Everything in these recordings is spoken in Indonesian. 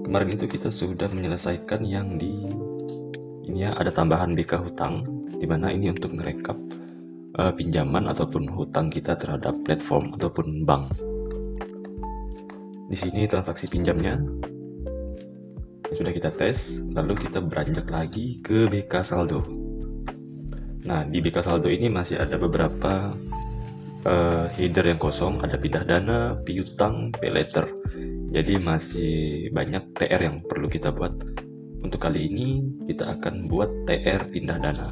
kemarin itu kita sudah menyelesaikan yang di ini ya, ada tambahan BK hutang, dimana ini untuk merekap pinjaman ataupun hutang kita terhadap platform ataupun bank. Di sini transaksi pinjamnya sudah kita tes, lalu kita beranjak lagi ke BK saldo. Nah, di BK saldo ini masih ada beberapa header yang kosong, ada pindah dana, piutang, pay letter. Jadi masih banyak TR yang perlu kita buat. Untuk kali ini kita akan buat TR pindah dana.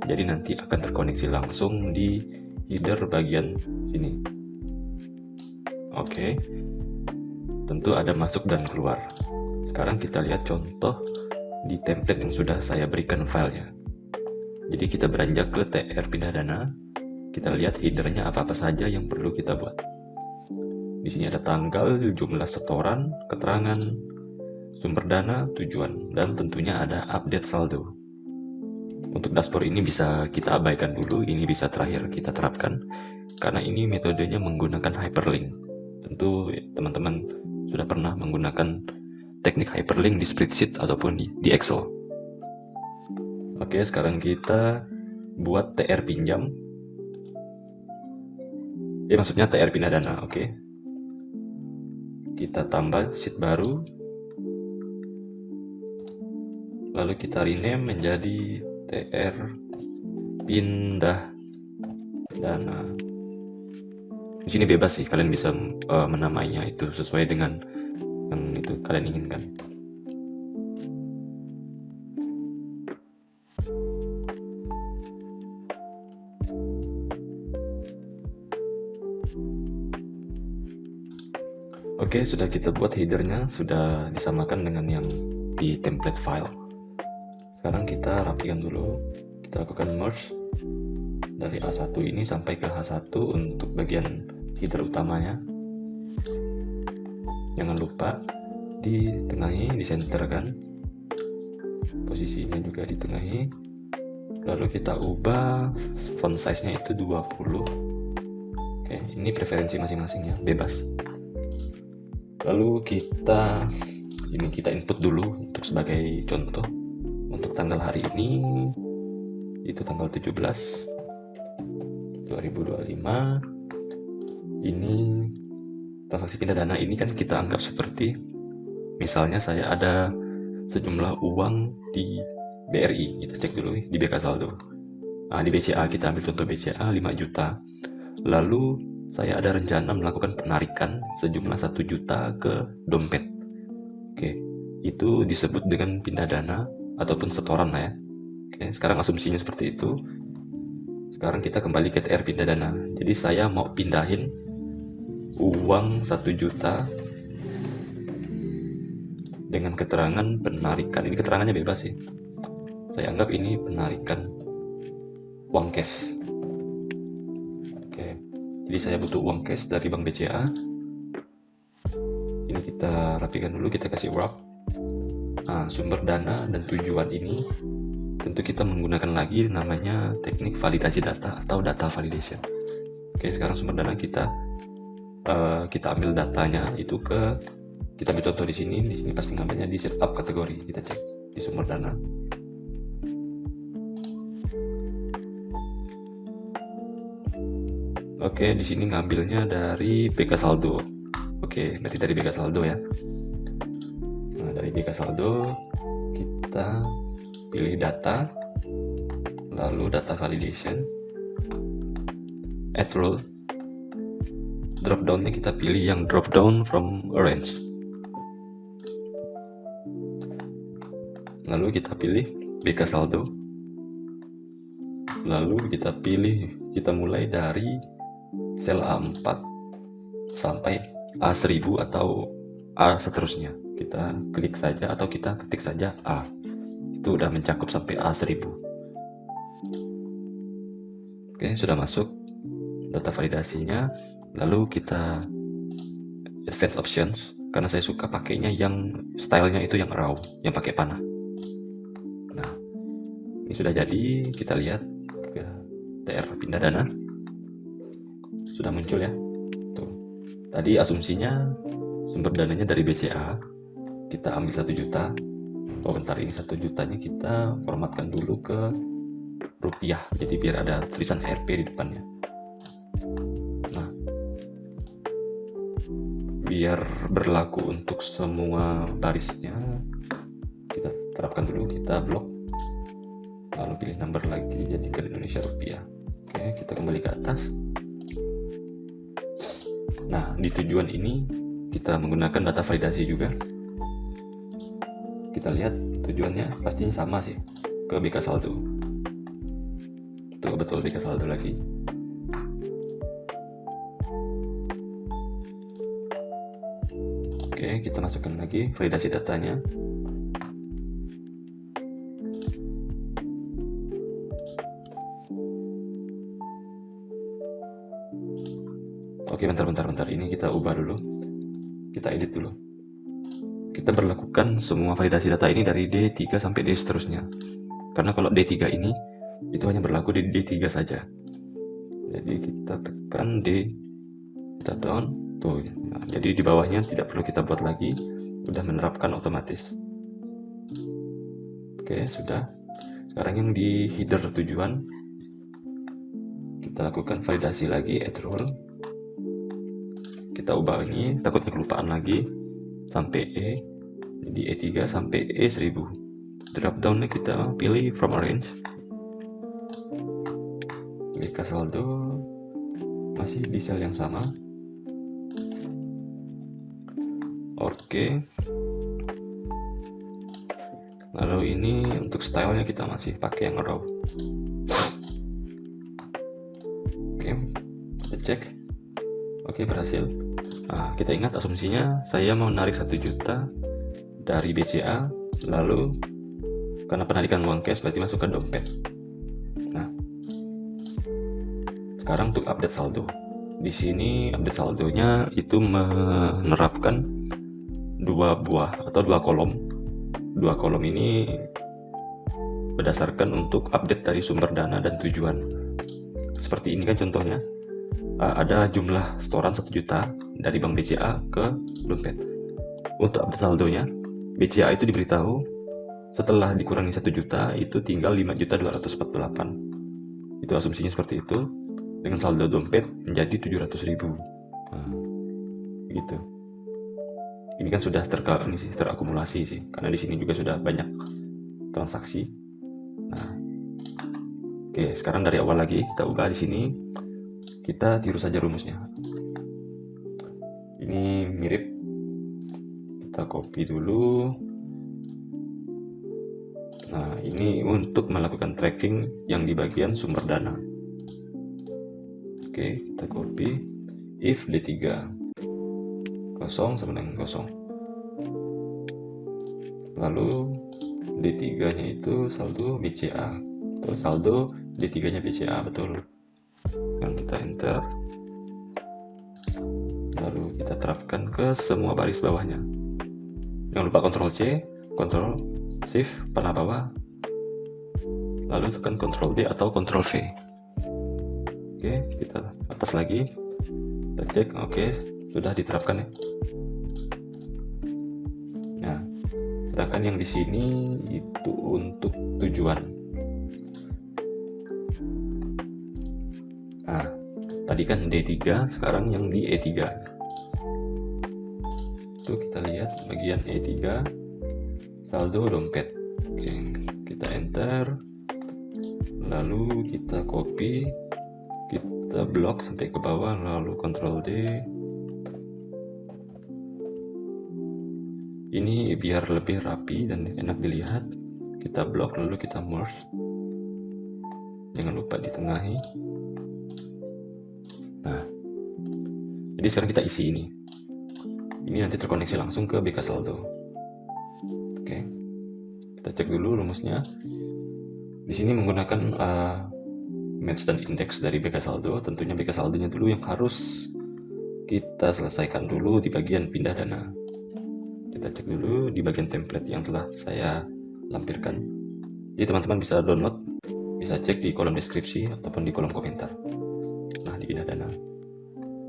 Jadi nanti akan terkoneksi langsung di header bagian sini. Oke. Tentu ada masuk dan keluar. Sekarang kita lihat contoh di template yang sudah saya berikan filenya. Jadi kita beranjak ke TR pindah dana. Kita lihat headernya apa-apa saja yang perlu kita buat. Di sini ada tanggal, jumlah setoran, keterangan, sumber dana, tujuan, dan tentunya ada update saldo. Untuk dashboard ini bisa kita abaikan dulu, ini bisa terakhir kita terapkan, karena ini metodenya menggunakan hyperlink. Tentu teman-teman sudah pernah menggunakan teknik hyperlink di spreadsheet ataupun di Excel. Oke, sekarang kita buat TR pinjam. Maksudnya TR pindah dana, oke. Kita tambah sheet baru. Lalu kita rename menjadi TR pindah dana. Di sini bebas sih, kalian bisa menamainya itu sesuai dengan yang itu kalian inginkan. Oke, sudah kita buat headernya, sudah disamakan dengan yang di template file. Sekarang kita rapikan dulu, kita lakukan merge dari A1 ini sampai ke H1 untuk bagian header utamanya. Jangan lupa ditengahi, disenterkan, posisinya juga ditengahi. Lalu kita ubah font size-nya itu 20. Oke, ini preferensi masing-masing ya, bebas. Lalu kita input dulu untuk sebagai contoh. Untuk tanggal hari ini itu tanggal 17 2025. Ini transaksi pindah dana ini kan kita anggap seperti misalnya saya ada sejumlah uang di BRI, kita cek dulu di BK saldo. Nah, di BCA kita ambil contoh BCA 5 juta. Lalu saya ada rencana melakukan penarikan sejumlah 1 juta ke dompet. Oke, itu disebut dengan pindah dana ataupun setoran lah ya. Oke, sekarang asumsinya seperti itu. Sekarang kita kembali ke TR pindah dana. Jadi saya mau pindahin uang 1 juta dengan keterangan penarikan. Ini keterangannya bebas sih. Saya anggap ini penarikan uang cash. Oke. Jadi saya butuh uang cash dari Bank BCA. Ini kita rapikan dulu, kita kasih wrap. Nah, sumber dana dan tujuan ini tentu kita menggunakan lagi namanya teknik validasi data atau data validation. Oke, sekarang sumber dana kita ambil datanya itu kita ambil contoh di sini pasti ngambilnya di setup kategori. Kita cek di sumber dana. Oke, di sini ngambilnya dari BK saldo. Oke, berarti dari BK saldo ya. Nah, dari BK saldo kita pilih data, lalu data validation, add rule. Drop down-nya kita pilih yang drop down from orange. Lalu kita pilih BK saldo. Lalu kita mulai dari sel A4 sampai A1000 atau A seterusnya. Kita klik saja atau kita ketik saja A. Itu udah mencakup sampai A1000. Oke, sudah masuk data validasinya. Lalu kita advanced options, karena saya suka pakainya yang stylenya itu yang raw, yang pakai panah. Nah, ini sudah jadi. Kita lihat ke TR pindah dana. Sudah muncul ya. Tuh. Tadi asumsinya sumber dananya dari BCA. kita ambil 1 juta. Oh bentar, ini 1 jutanya kita formatkan dulu ke rupiah, jadi biar ada tulisan Rp di depannya. Nah, biar berlaku untuk semua barisnya, kita terapkan dulu, kita blok, lalu pilih number lagi, jadikan Indonesia rupiah. Oke, kita kembali ke atas. Nah, di tujuan ini kita menggunakan data validasi juga. Kita lihat tujuannya pastinya sama sih, ke BK saldo. Itu betul BK saldo lagi. Oke, kita masukkan lagi validasi datanya. Oke, bentar. Ini kita ubah dulu. Kita edit dulu. Kita berlakukan semua validasi data ini dari D3 sampai D seterusnya. Karena kalau D3 ini, itu hanya berlaku di D3 saja. Jadi kita tekan D, kita down, tuh. Nah, jadi di bawahnya tidak perlu kita buat lagi, udah menerapkan otomatis. Oke, sudah. Sekarang yang di header tujuan, kita lakukan validasi lagi, add rule. Kita ubah ini, takutnya kelupaan lagi, sampai E, jadi E3 sampai E1000. Drop downnya kita pilih from orange. BK saldo masih di sel yang sama. Oke. Lalu ini untuk stylenya kita masih pakai yang raw. Oke, kita cek. Oke, berhasil. Nah, kita ingat asumsinya saya mau narik 1 juta dari BCA, lalu karena penarikan uang cash berarti masuk ke dompet. Nah, sekarang untuk update saldo. Di sini update saldonya itu menerapkan 2 buah atau 2 kolom. 2 kolom ini berdasarkan untuk update dari sumber dana dan tujuan. Seperti ini kan contohnya. Ada jumlah setoran 1 juta dari bank BCA ke dompet. Untuk update saldonya, BCA itu diberitahu setelah dikurangi 1 juta itu tinggal 5.248. Itu asumsinya seperti itu, dengan saldo dompet menjadi 700.000. Nah, gitu. Ini kan sudah terakumulasi sih, karena di sini juga sudah banyak transaksi. Nah, oke, sekarang dari awal lagi kita ubah di sini. Kita tiru saja rumusnya. Ini mirip. Kita copy dulu. Nah, ini untuk melakukan tracking yang di bagian sumber dana. Oke, kita copy. If D3 kosong sama dengan kosong. Lalu D3-nya itu saldo BCA. Atau saldo D3-nya BCA, betul. Yang kita enter, lalu kita terapkan ke semua baris bawahnya. Jangan lupa Ctrl C, Ctrl Shift panah bawah, lalu tekan Ctrl D atau Ctrl V. Oke, kita atas lagi, kita cek. Oke, sudah diterapkan ya. Nah, sedangkan yang di sini itu untuk tujuan. Nah, tadi kan D3, sekarang yang di E3. Itu kita lihat bagian E3, saldo dompet. Oke, kita enter. Lalu kita copy, kita blok sampai ke bawah, lalu Ctrl D. Ini biar lebih rapi dan enak dilihat. Kita blok, lalu kita merge. Jangan lupa ditengahi. Nah, jadi sekarang kita isi ini. Ini nanti terkoneksi langsung ke BK saldo. Oke, kita cek dulu rumusnya. Di sini menggunakan match dan index dari BK saldo. Tentunya BK saldonya dulu yang harus kita selesaikan dulu di bagian pindah dana. Kita cek dulu di bagian template yang telah saya lampirkan. Jadi teman-teman bisa download, bisa cek di kolom deskripsi ataupun di kolom komentar. Nah, di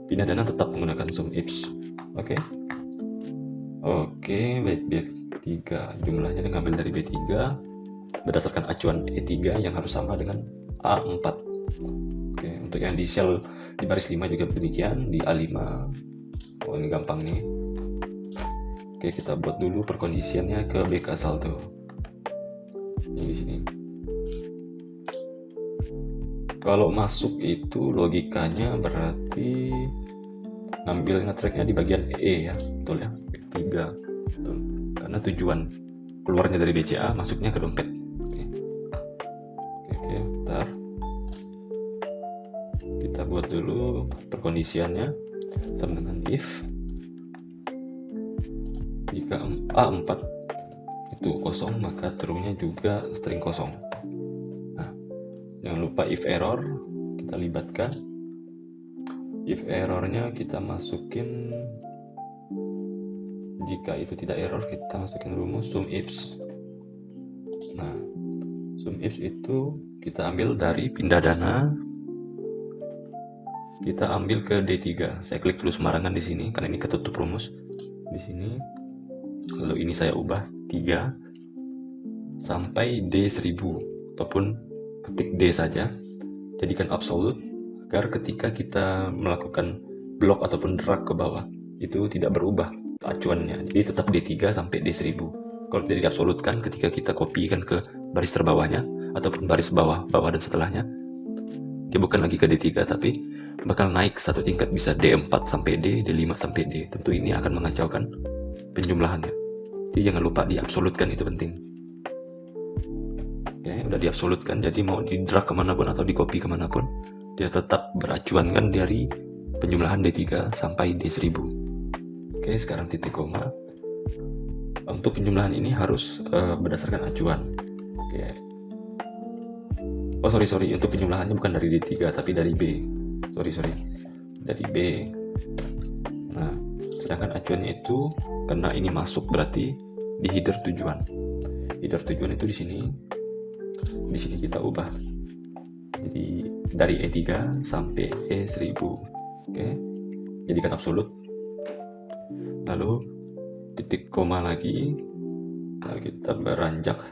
pindah dana tetap menggunakan sum ifs. Oke. Oke, B3 jumlahnya ngambil dari B3 berdasarkan acuan E3 yang harus sama dengan A4. Oke, untuk yang di sel di baris 5 juga demikian, di A5. Oh, ini gampang nih. Oke, kita buat dulu perkondisiannya ke BK saldo. Ini di sini. Kalau masuk itu logikanya berarti ngambil nge-tracknya di bagian E ya, betul ya, E3. Betul. Karena tujuan keluarnya dari BCA masuknya ke dompet. Oke, bentar. Kita buat dulu perkondisiannya sama dengan if jika A4 itu kosong maka true-nya juga string kosong. Nah, jangan lupa if error kita libatkan. If errornya kita masukin, jika itu tidak error kita masukin rumus sum ifs. Nah, sum ifs itu kita ambil dari pindah dana, kita ambil ke D3. Saya klik dulu sembarangan di sini karena ini ketutup rumus di sini. Lalu ini saya ubah 3 sampai D1000 ataupun ketik D saja, jadikan absolute agar ketika kita melakukan blok ataupun drag ke bawah itu tidak berubah acuannya, jadi tetap D3 sampai D1000. Kalau tidak diabsolutkan, ketika kita kopikan ke baris terbawahnya ataupun baris bawah dan setelahnya, dia bukan lagi ke D3 tapi bakal naik satu tingkat, bisa D4 sampai D, D5 sampai D. Tentu ini akan mengacaukan penjumlahannya. Jadi jangan lupa diabsolutkan, itu penting. Oke, udah diabsolutkan, jadi mau di drag kemanapun atau di copy kemanapun dia tetap beracuan kan dari penjumlahan D3 sampai D1000. Oke, sekarang titik koma. Untuk penjumlahan ini harus berdasarkan acuan. Oke. Oh sorry, untuk penjumlahannya bukan dari D3 tapi dari B. Sorry, dari B. Nah, sedangkan acuannya itu karena ini masuk berarti di header tujuan. Header tujuan itu di sini kita ubah. Jadi dari E3 sampai E1000. Oke. Jadikan absolut. Lalu titik koma lagi. Lalu kita beranjak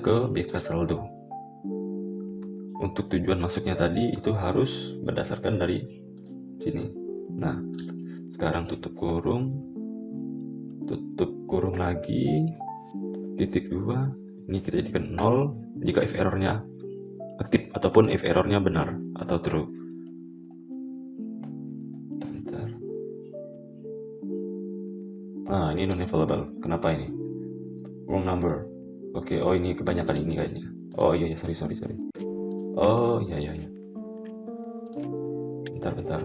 ke BK saldo. Untuk tujuan masuknya tadi itu harus berdasarkan dari sini. Nah, sekarang tutup kurung lagi, titik 2, ini kita jadikan 0 jika if errornya aktif ataupun if errornya benar atau true. Bentar. Nah, ini non available. Kenapa ini? Wrong number. Oke, oh ini kebanyakan ini kayaknya. Oh iya, sorry. Oh iya. Bentar.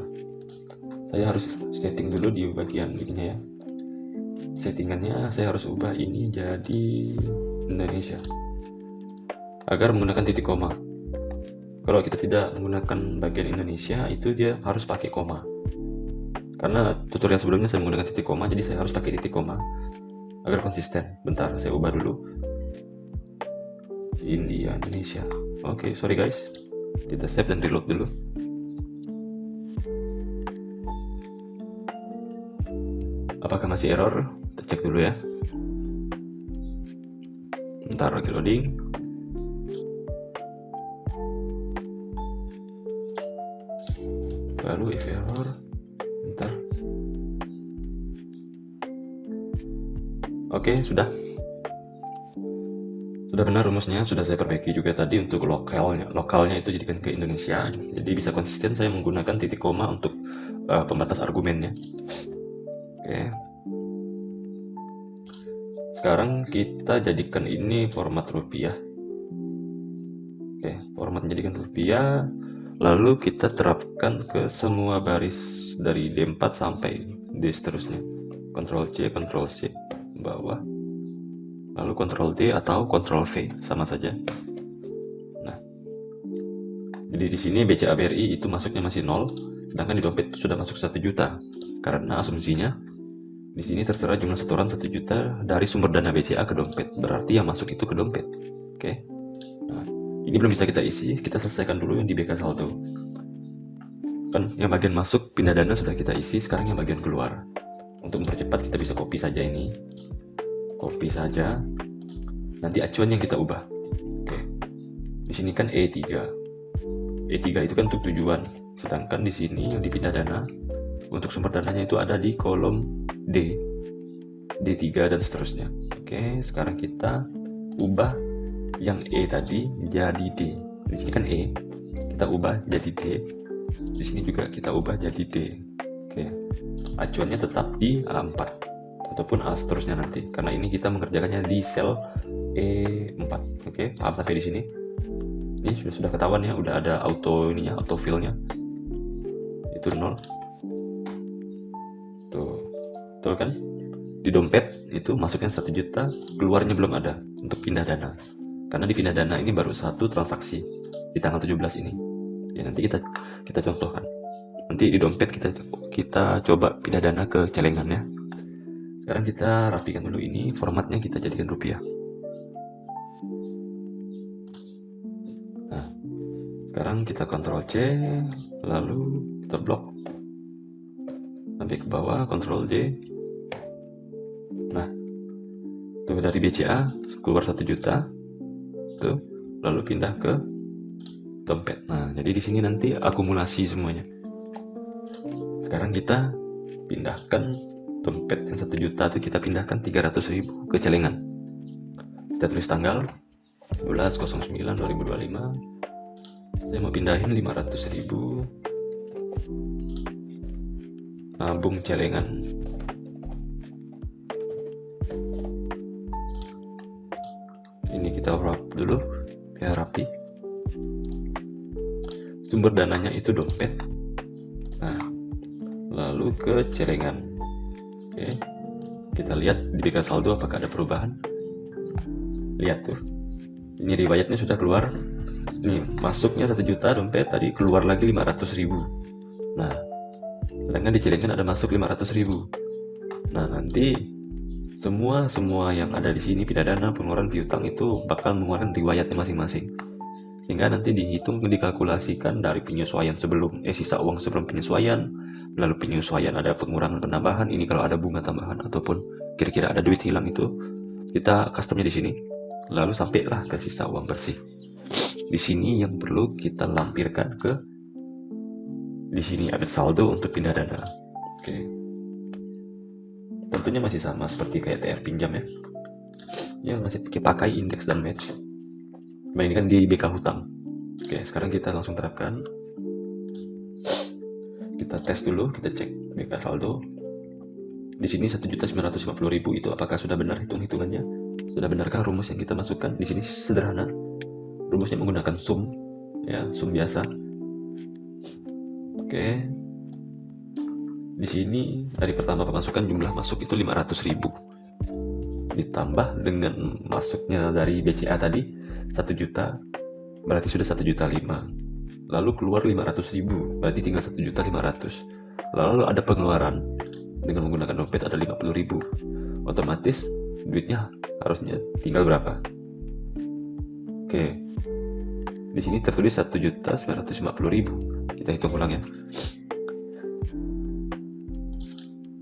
Saya harus setting dulu di bagian ininya ya. Settingannya saya harus ubah ini jadi Indonesia agar menggunakan titik koma. Kalau kita tidak menggunakan bagian Indonesia itu dia harus pakai koma. Karena tutorial sebelumnya saya menggunakan titik koma, jadi saya harus pakai titik koma agar konsisten. Bentar, saya ubah dulu. Indonesia. Oke, sorry guys. Kita save dan reload dulu. Apakah masih error? Kita cek dulu ya. Bentar lagi loading. Lalu if error. Bentar. Oke, sudah benar rumusnya, sudah saya perbaiki juga tadi untuk lokalnya itu jadikan ke Indonesia, jadi bisa konsisten saya menggunakan titik koma untuk pembatas argumennya. Oke, sekarang kita jadikan ini format rupiah. Oke, format menjadikan rupiah, lalu kita terapkan ke semua baris dari D4 sampai D seterusnya. Ctrl C, Ctrl C bawah, lalu Ctrl D atau Ctrl V, sama saja. Nah, jadi di sini BCA BRI itu masuknya masih 0, sedangkan di dompet sudah masuk 1 juta. Karena asumsinya di sini tertera jumlah setoran 1 juta dari sumber dana BCA ke dompet, berarti yang masuk itu ke dompet. Oke. Nah, ini belum bisa kita isi, kita selesaikan dulu yang di BK saldo. Kan yang bagian masuk pindah dana sudah kita isi, sekarang yang bagian keluar. Untuk mempercepat kita bisa copy saja ini. Copy saja. Nanti acuan yang kita ubah. Oke. Di sini kan E3. E3 itu kan untuk tujuan. Sedangkan di sini yang dipindah dana untuk sumber dananya itu ada di kolom D. D3 dan seterusnya. Oke, sekarang kita ubah yang E tadi jadi D. Di sini kan E, kita ubah jadi D. Di sini juga kita ubah jadi D. Oke, acuannya tetap di A4 ataupun A seterusnya nanti, karena ini kita mengerjakannya di sel E4. Oke, paham sampai di sini? Ini sudah ketahuan ya, udah ada auto ininya, auto fill-nya. Itu 0. Tuh, betul kan? Di dompet itu masuknya 1 juta, keluarnya belum ada untuk pindah dana. Karena di pindah dana ini baru 1 transaksi di tanggal 17 ini. Ya nanti kita contohkan. Nanti di dompet kita coba pindah dana ke celengan ya. Sekarang kita rapikan dulu ini, formatnya kita jadikan rupiah. Nah, sekarang kita Ctrl C, lalu kita blok sampai ke bawah, Ctrl D. Nah, tuh dari BCA keluar 1 juta, tuh, lalu pindah ke dompet. Nah, jadi di sini nanti akumulasi semuanya. Sekarang kita pindahkan dompet yang 1 juta, tuh kita pindahkan 300.000 ke celengan. Kita tulis tanggal 12/09/2025. Saya mau pindahin 500.000 nabung celengan. Ini kita wrap dulu biar rapi. Sumber dananya itu dompet. Nah, lalu ke celengan. Oke, kita lihat di BK saldo apakah ada perubahan. Lihat tuh, ini riwayatnya sudah keluar. Nih, masuknya 1 juta dompet, tadi keluar lagi 500.000. Nah, sedangkan di celengan ada masuk 500.000. Nah, nanti semua yang ada di sini, pindah dana, pengeluaran piutang itu bakal mengeluarkan riwayatnya masing-masing. Sehingga nanti dihitung, dikalkulasikan dari penyesuaian sebelum sisa uang sebelum penyesuaian, lalu penyesuaian ada pengurangan penambahan, ini kalau ada bunga tambahan ataupun kira-kira ada duit hilang, itu kita customnya di sini. Lalu sampailah ke sisa uang bersih. Di sini yang perlu kita lampirkan ke di sini ada saldo untuk pindah dana. Oke. Tentunya masih sama seperti kayak TR pinjam ya. Ya masih pakai indeks dan match. Nah, ini kan di BK hutang. Oke, sekarang kita langsung terapkan. Kita tes dulu, kita cek BK saldo. Di sini 1.950.000 itu apakah sudah benar hitung-hitungannya? Sudah benarkah rumus yang kita masukkan? Di sini sederhana. Rumusnya menggunakan sum, ya, sum biasa. Oke. Di sini dari pertama pemasukan jumlah masuk itu 500.000. Ditambah dengan masuknya dari BCA tadi 1 juta, berarti sudah 1.500.000. Lalu keluar 500.000, berarti tinggal 1.500.000. Lalu ada pengeluaran dengan menggunakan dompet ada 50.000. Otomatis duitnya harusnya tinggal berapa? Oke. Di sini tertulis 1.950.000. Kita hitung ulang ya.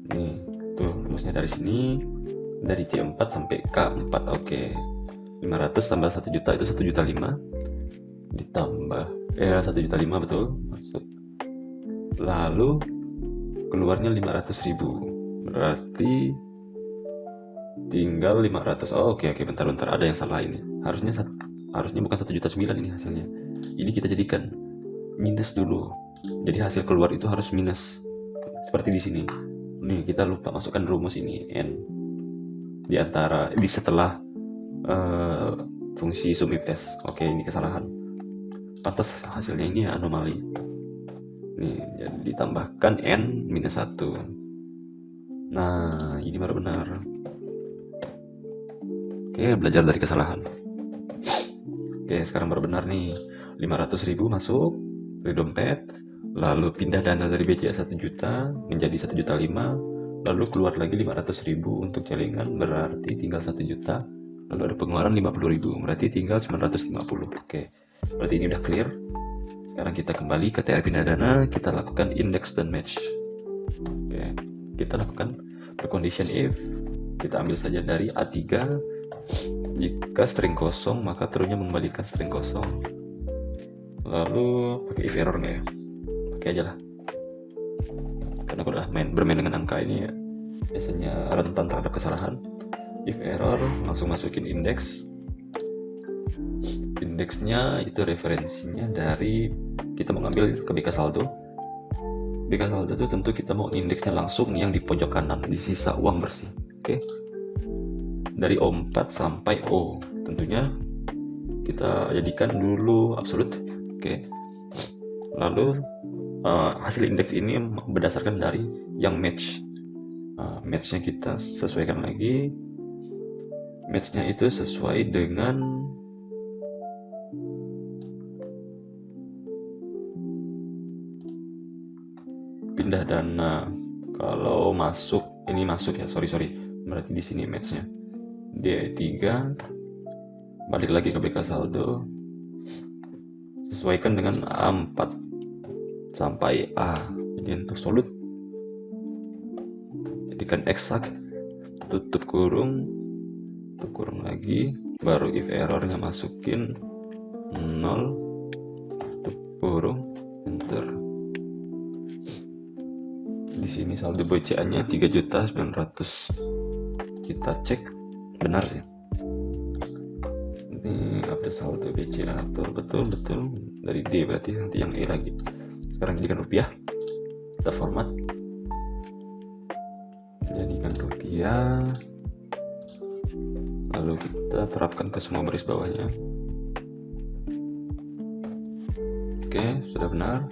Nih, tuh rumusnya dari sini, dari C4 sampai K4. Oke. 500 tambah 1 juta itu 1.500.000. Ditambah 1.500.000 betul masuk. Lalu keluarnya 500.000. Berarti tinggal 500. Oh, oke, bentar ada yang salah ini. Harusnya bukan 1.900.000 ini hasilnya. Ini kita jadikan minus dulu. Jadi hasil keluar itu harus minus. Seperti di sini. Nih, kita lupa masukkan rumus ini N di setelah fungsi sum if s. Oke, ini kesalahan. Pantas hasilnya ini anomali. Nih, jadi ditambahkan N minus 1. Nah, ini baru benar. Oke, belajar dari kesalahan. Oke, sekarang baru benar nih. 500.000 masuk dari dompet, lalu pindah dana dari BCA 1 juta menjadi 1.500.000, lalu keluar lagi 500.000 untuk celengan, berarti tinggal 1 juta, lalu ada pengeluaran 50.000, berarti tinggal 950. Oke, berarti ini udah clear. Sekarang kita kembali ke TR pindah dana, kita lakukan index dan match. Oke, kita lakukan condition if kita ambil saja dari A3. Jika string kosong maka true-nya mengembalikan string kosong. Lalu pakai if error nggak ya? Pakai aja lah, karena aku udah bermain dengan angka ini ya, biasanya rentan terhadap kesalahan. If error, langsung masukin indeks. Indeksnya itu referensinya dari kita mau ngambil ke BK saldo. BK saldo itu tentu kita mau indeksnya langsung yang di pojok kanan, di sisa uang bersih. Oke. Dari O4 sampai O. Tentunya kita jadikan dulu absolut. Oke. Lalu hasil indeks ini berdasarkan dari yang match. Matchnya kita sesuaikan lagi. Matchnya itu sesuai dengan pindah dana. Kalau masuk, ini masuk ya, sorry. Berarti di sini matchnya D3, balik lagi ke BK saldo, sesuaikan dengan A4 sampai A. Jadi absolut, jadikan eksak, tutup kurung lagi, baru if errornya masukin 0, tutup kurung, enter. Di sini saldo BCA-nya 3.900.000. Kita cek benar sih. Ini update saldo BCA betul dari D, berarti nanti yang E lagi. Sekarang jadikan rupiah. Kita format. Jadikan rupiah. Lalu kita terapkan ke semua baris bawahnya. Oke, sudah benar.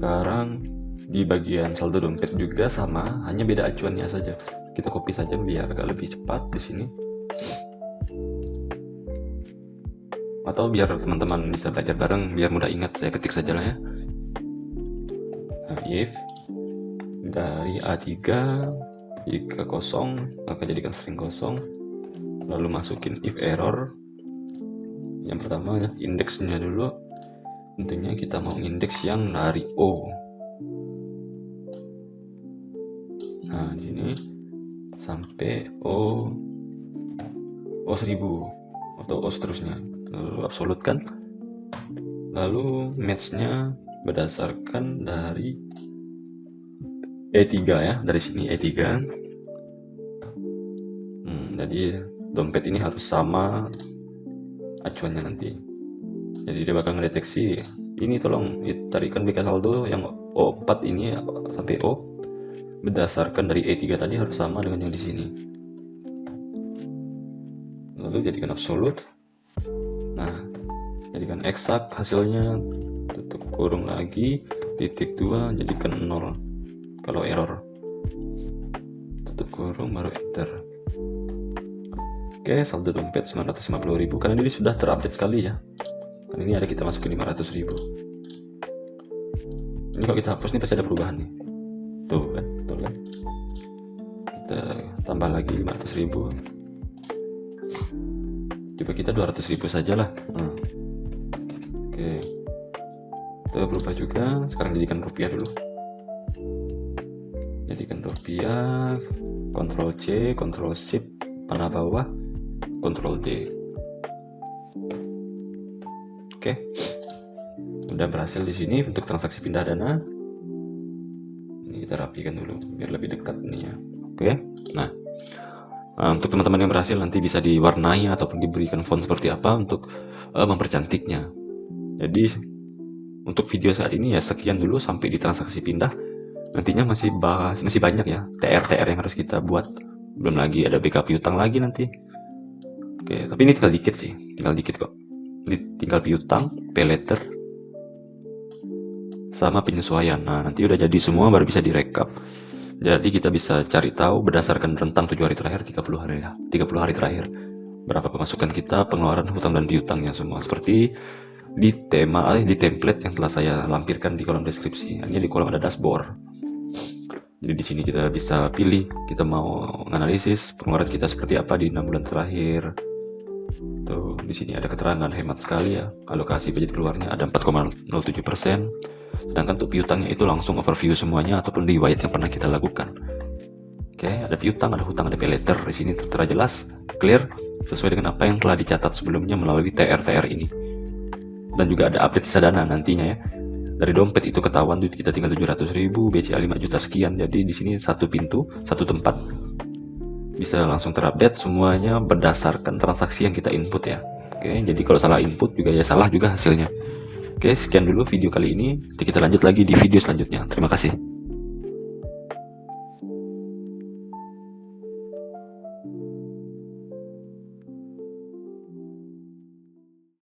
Sekarang di bagian saldo dompet juga sama, hanya beda acuannya saja. Kita copy saja biar agak lebih cepat di sini. Atau biar teman-teman bisa belajar bareng, biar mudah ingat, saya ketik saja lah ya. Nah, if dari A3 jika kosong maka jadikan string kosong. Lalu masukin if error. Yang pertama ya, indeksnya dulu. Tentunya kita mau indeks yang dari O. Nah, di sini sampai O1000 atau O seterusnya. Lalu absolutkan. Lalu matchnya berdasarkan dari E3 ya, dari sini E3. Jadi dompet ini harus sama acuannya nanti. Jadi dia bakal ngedeteksi ini, tolong tarikan BK saldo yang O4 ini sampai O berdasarkan dari E3 tadi harus sama dengan yang di sini. Lalu jadikan absolut. Nah, jadikan eksak hasilnya, tutup kurung lagi, titik 2 jadikan 0 kalau error, tutup kurung baru enter. Oke, saldo dompet 950.000 karena ini sudah terupdate sekali ya. Kan ini ada kita masukin 500.000. Ini kalau kita hapus nih pasti ada perubahan nih. Tuh kan, betul kan? Kita tambah lagi 500.000. Coba kita 200.000 saja lah. Oke. Itu berubah juga. Sekarang jadikan rupiah dulu. Jadikan rupiah. Ctrl C, Ctrl Shift panah bawah, Ctrl D. Oke, udah berhasil di sini untuk transaksi pindah dana. Ini kita rapikan dulu biar lebih dekat nih ya. Oke, nah untuk teman-teman yang berhasil nanti bisa diwarnai ataupun diberikan font seperti apa untuk mempercantiknya. Jadi untuk video saat ini ya sekian dulu sampai di transaksi pindah. Nantinya masih banyak ya TR yang harus kita buat. Belum lagi ada backup piutang lagi nanti. Oke, tapi ini tinggal dikit kok. Tinggal piutang, pay letter, sama penyesuaian. Nah, nanti udah jadi semua baru bisa direkap. Jadi kita bisa cari tahu berdasarkan rentang 7 hari terakhir, 30 hari terakhir berapa pemasukan kita, pengeluaran, hutang dan piutangnya semua. Seperti di template yang telah saya lampirkan di kolom deskripsi. Hanya di kolom ada dashboard. Jadi di sini kita bisa pilih kita mau menganalisis pengeluaran kita seperti apa di 6 bulan terakhir. Tuh, di sini ada keterangan hemat sekali ya. Alokasi budget keluarnya ada 4,07%. Sedangkan untuk piutangnya itu langsung overview semuanya ataupun riwayat yang pernah kita lakukan. Oke, ada piutang, ada hutang, ada pay letter. Di sini tertera jelas, clear, sesuai dengan apa yang telah dicatat sebelumnya melalui TR ini. Dan juga ada update sisa dana nantinya ya. Dari dompet itu ketahuan duit kita tinggal 700.000, BCA 5 juta sekian. Jadi di sini satu pintu, satu tempat bisa langsung terupdate semuanya berdasarkan transaksi yang kita input ya. Oke, jadi kalau salah input juga ya salah juga hasilnya. Oke, sekian dulu video kali ini. Nanti kita lanjut lagi di video selanjutnya. Terima kasih.